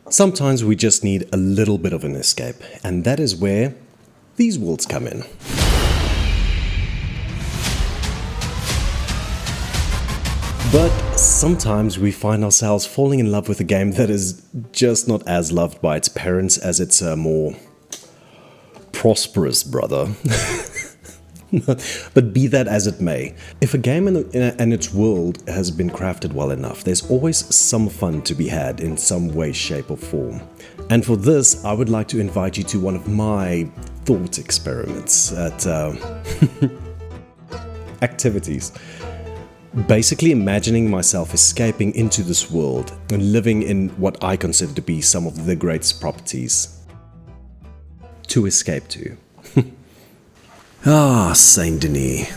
Sometimes we just need a little bit of an escape, and that is where these worlds come in. But sometimes we find ourselves falling in love with a game that is just not as loved by its parents as its more prosperous brother. But be that as it may, if a game and its world has been crafted well enough, there's always some fun to be had in some way, shape or form. And for this, I would like to invite you to one of my thought experiments at activities. Basically imagining myself escaping into this world and living in what I consider to be some of the greatest properties to escape to. Saint Denis,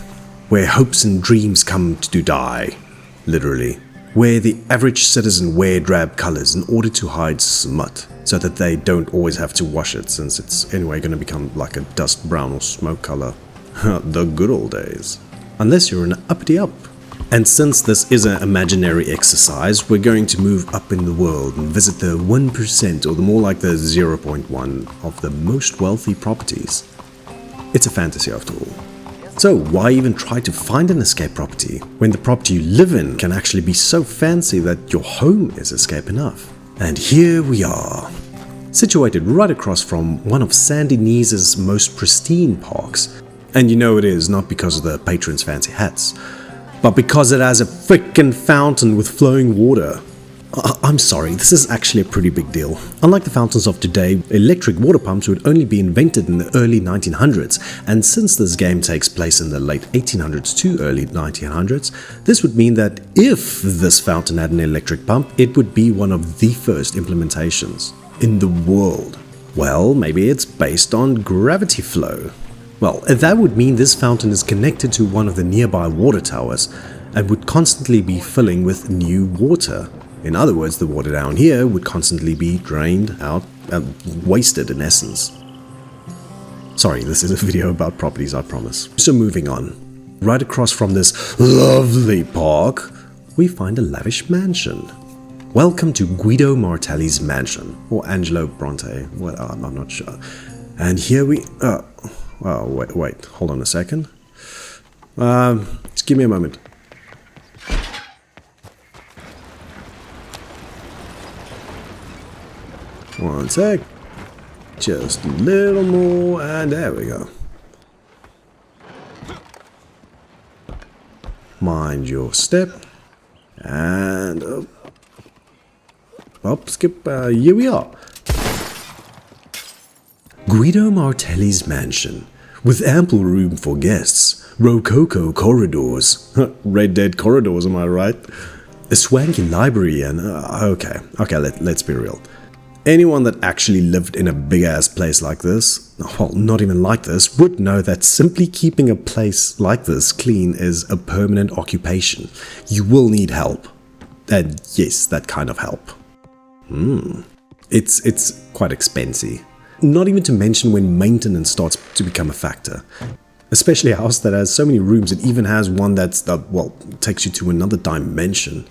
where hopes and dreams come to die, literally. Where the average citizen wear drab colors in order to hide smut, so that they don't always have to wash it, since it's anyway going to become like a dust brown or smoke color. The good old days. Unless you're an uppity up. And since this is an imaginary exercise, we're going to move up in the world and visit the 1%, or the more like the 0.1 of the most wealthy properties. It's a fantasy after all. So why even try to find an escape property when the property you live in can actually be so fancy that your home is escape enough? And here we are, situated right across from one of Saint Denis's most pristine parks. And you know it is not because of the patrons' fancy hats, but because it has a frickin' fountain with flowing water. I'm sorry, this is actually a pretty big deal. Unlike the fountains of today, electric water pumps would only be invented in the early 1900s, and since this game takes place in the late 1800s to early 1900s, this would mean that if this fountain had an electric pump, it would be one of the first implementations in the world. Well, maybe it's based on gravity flow. Well, that would mean this fountain is connected to one of the nearby water towers and would constantly be filling with new water. In other words, the water down here would constantly be drained out and wasted in essence. Sorry, this is a video about properties, I promise. So moving on. Right across from this lovely park, we find a lavish mansion. Welcome to Guido Martelli's mansion, or Angelo Bronte, well, I'm not sure. And here we... wait, hold on a second. Just give me a moment. One sec. Just a little more, and there we go. Mind your step. And... skip. Here we are. Guido Martelli's mansion, with ample room for guests, rococo corridors, Red Dead corridors, am I right? A swanky library and, okay, let's be real. Anyone that actually lived in a big-ass place like this, well, not even like this, would know that simply keeping a place like this clean is a permanent occupation. You will need help. And yes, that kind of help. It's quite expensive. Not even to mention when maintenance starts to become a factor. Especially a house that has so many rooms, it even has one that takes you to another dimension.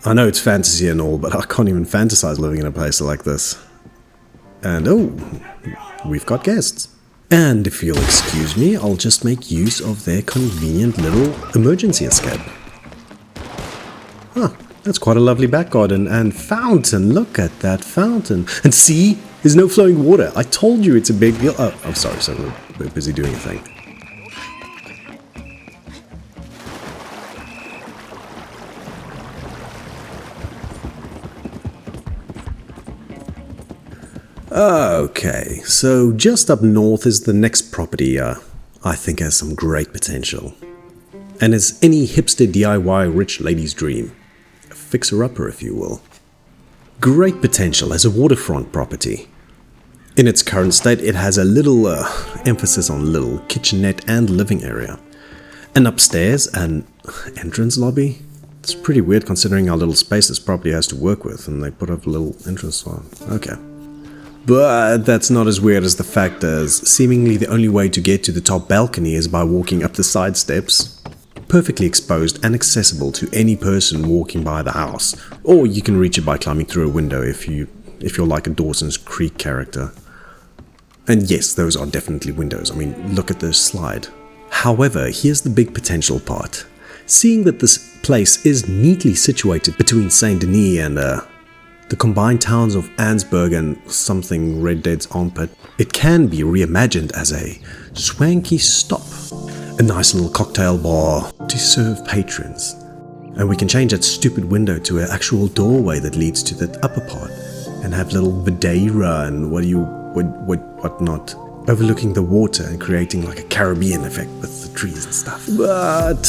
I know it's fantasy and all, but I can't even fantasize living in a place like this. And we've got guests. And if you'll excuse me, I'll just make use of their convenient little emergency escape. That's quite a lovely back garden and fountain. Look at that fountain. And see, there's no flowing water. I told you it's a big deal. Oh, I'm sorry, we're busy doing a thing. Okay, so just up north is the next property I think has some great potential. And is any hipster DIY rich lady's dream. A fixer-upper, if you will. Great potential as a waterfront property. In its current state, it has a little emphasis on little kitchenette and living area. And upstairs, an entrance lobby. It's pretty weird considering how little space this property has to work with, and they put up a little entrance on. Okay. But that's not as weird as the fact that seemingly the only way to get to the top balcony is by walking up the side steps. perfectly exposed and accessible to any person walking by the house. Or you can reach it by climbing through a window if you're like a Dawson's Creek character. And yes, those are definitely windows. I mean, look at this slide. However, here's the big potential part. Seeing that this place is neatly situated between Saint Denis and the combined towns of Ansburg and something Red Dead's armpit, it can be reimagined as a swanky stop. A nice little cocktail bar to serve patrons. And we can change that stupid window to an actual doorway that leads to the upper part. And have little Madeira and whatnot. Overlooking the water and creating like a Caribbean effect with the trees and stuff. But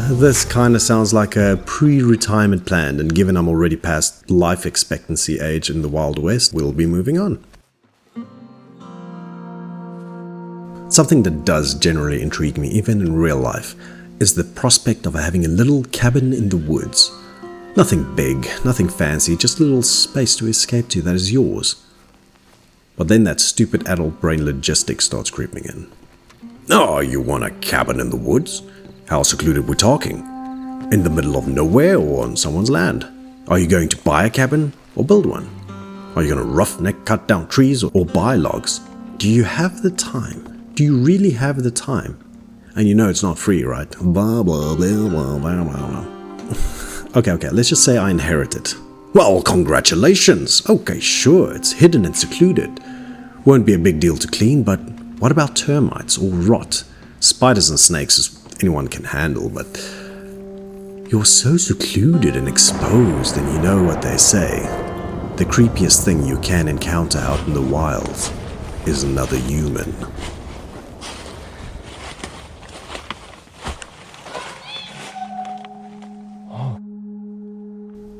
this kind of sounds like a pre-retirement plan, and given I'm already past life expectancy age in the Wild West, we'll be moving on. Something that does generally intrigue me, even in real life, is the prospect of having a little cabin in the woods. Nothing big, nothing fancy, just a little space to escape to that is yours. But then that stupid adult brain logistics starts creeping in. Oh, you want a cabin in the woods? How secluded we're talking? In the middle of nowhere or on someone's land? Are you going to buy a cabin or build one? Are you going to roughneck cut down trees or buy logs? Do you have the time? Do you really have the time? And you know it's not free, right? Blah, blah, blah, blah, blah, blah. Okay, let's just say I inherit it. Well, congratulations! Okay, sure, it's hidden and secluded. Won't be a big deal to clean, but what about termites or rot? Spiders and snakes anyone can handle, but you're so secluded and exposed, and you know what they say. The creepiest thing you can encounter out in the wild is another human.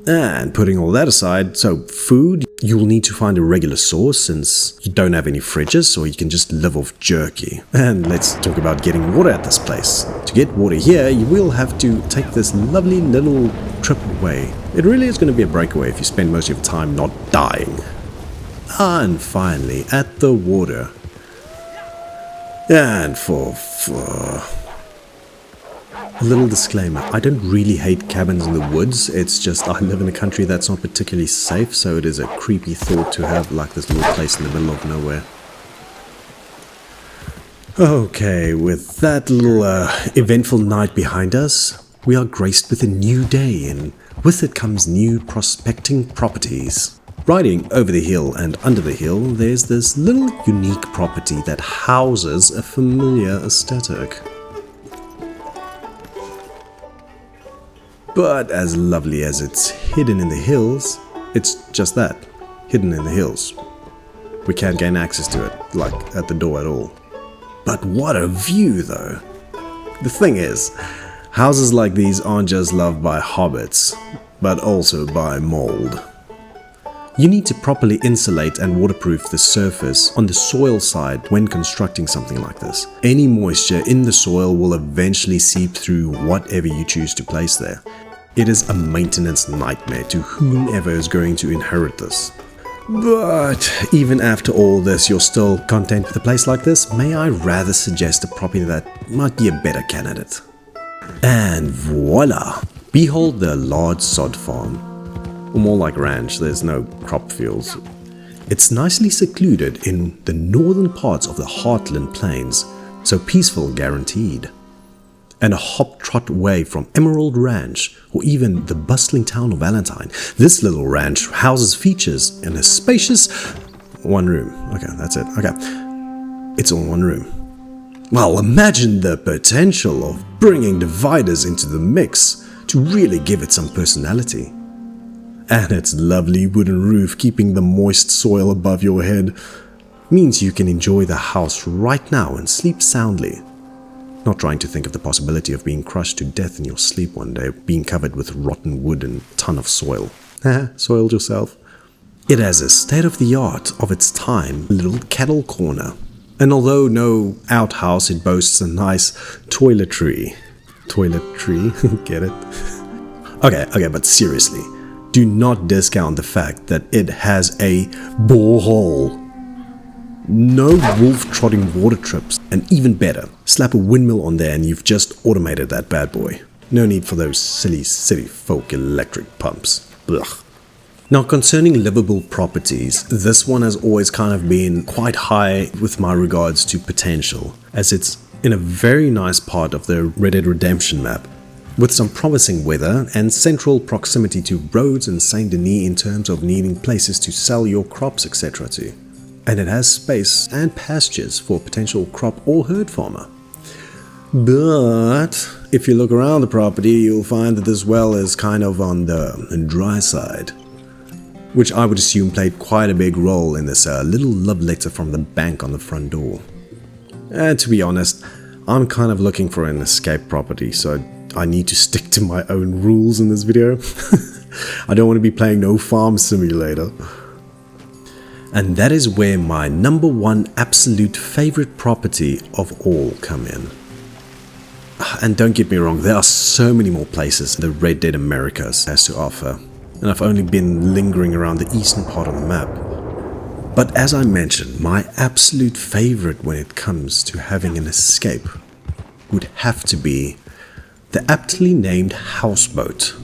And putting all that aside, so food, you'll need to find a regular source since you don't have any fridges, or you can just live off jerky. And let's talk about getting water at this place. To get water here, you will have to take this lovely little trip away. It really is going to be a breakaway if you spend most of your time not dying. And finally, at the water. And for a little disclaimer, I don't really hate cabins in the woods, it's just I live in a country that's not particularly safe, so it is a creepy thought to have like this little place in the middle of nowhere. Okay, with that little eventful night behind us, we are graced with a new day, and with it comes new prospecting properties. Riding over the hill and under the hill, there's this little unique property that houses a familiar aesthetic. But as lovely as it's hidden in the hills, it's just that, hidden in the hills. We can't gain access to it, like at the door at all. But what a view though! The thing is, houses like these aren't just loved by hobbits, but also by mold. You need to properly insulate and waterproof the surface on the soil side when constructing something like this. Any moisture in the soil will eventually seep through whatever you choose to place there. It is a maintenance nightmare to whomever is going to inherit this. But even after all this, you're still content with a place like this? May I rather suggest a property that might be a better candidate? And voila! Behold the large sod farm. Or more like ranch, there's no crop fields. It's nicely secluded in the northern parts of the Heartland Plains, so peaceful guaranteed. And a hop-trot away from Emerald Ranch, or even the bustling town of Valentine, this little ranch houses features in a spacious one room. Okay, that's it. Okay, it's all one room. Well, imagine the potential of bringing dividers into the mix to really give it some personality. And its lovely wooden roof keeping the moist soil above your head means you can enjoy the house right now and sleep soundly. Not trying to think of the possibility of being crushed to death in your sleep one day, being covered with rotten wood and a ton of soil. Soiled yourself. It has a state-of-the-art of its time little cattle corner. And although no outhouse, it boasts a nice toiletry. Toiletry? Get it? Okay, but seriously, do not discount the fact that it has a borehole. No wolf-trotting water trips, and even better, slap a windmill on there and you've just automated that bad boy. No need for those silly city folk electric pumps. Blech. Now concerning livable properties, this one has always kind of been quite high with my regards to potential, as it's in a very nice part of the Red Dead Redemption map, with some promising weather and central proximity to roads and Saint Denis in terms of needing places to sell your crops etc. to. And it has space and pastures for a potential crop or herd farmer. But if you look around the property, you'll find that this well is kind of on the dry side, which I would assume played quite a big role in this little love letter from the bank on the front door. And to be honest, I'm kind of looking for an escape property, so I need to stick to my own rules in this video. I don't want to be playing no farm simulator. And that is where my number one absolute favorite property of all come in. And don't get me wrong, there are so many more places the Red Dead Americas has to offer, and I've only been lingering around the eastern part of the map. But as I mentioned, my absolute favorite when it comes to having an escape would have to be the aptly named houseboat.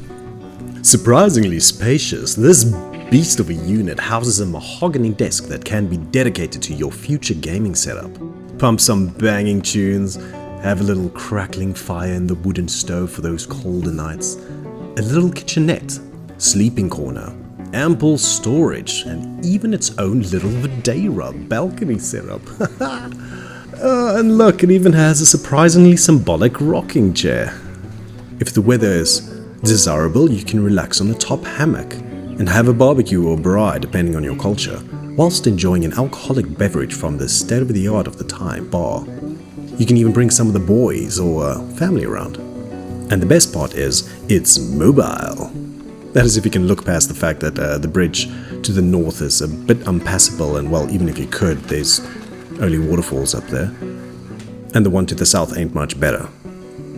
Surprisingly spacious, this beast of a unit houses a mahogany desk that can be dedicated to your future gaming setup. Pump some banging tunes, have a little crackling fire in the wooden stove for those colder nights, a little kitchenette, sleeping corner, ample storage, and even its own little Videira balcony setup. And look, it even has a surprisingly symbolic rocking chair. If the weather is desirable, you can relax on the top hammock and have a barbecue or braai depending on your culture, whilst enjoying an alcoholic beverage from the state-of-the-art of the time bar. You can even bring some of the boys or family around. And the best part is, it's mobile. That is if you can look past the fact that the bridge to the north is a bit unpassable, and well, even if you could, there's only waterfalls up there. And the one to the south ain't much better.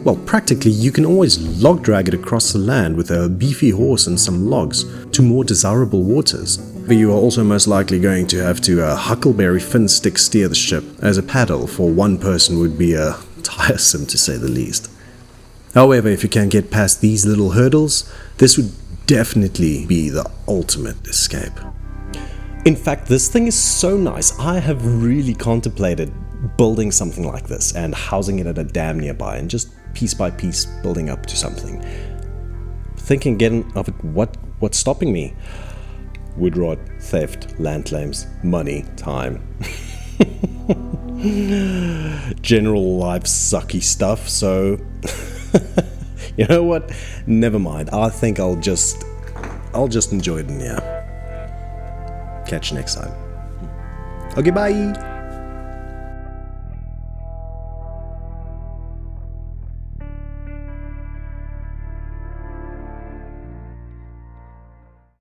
Well, practically you can always log drag it across the land with a beefy horse and some logs to more desirable waters. But you are also most likely going to have to huckleberry fin stick steer the ship, as a paddle for one person would be tiresome to say the least. However, if you can get past these little hurdles, this would definitely be the ultimate escape. In fact, this thing is so nice, I have really contemplated building something like this and housing it at a dam nearby and just piece by piece building up to something. Thinking again of it, what's stopping me? Wood rot, theft, land claims, money, time. General life sucky stuff, so you know what? Never mind. I think I'll just enjoy it in here. Catch you next time. Okay, bye!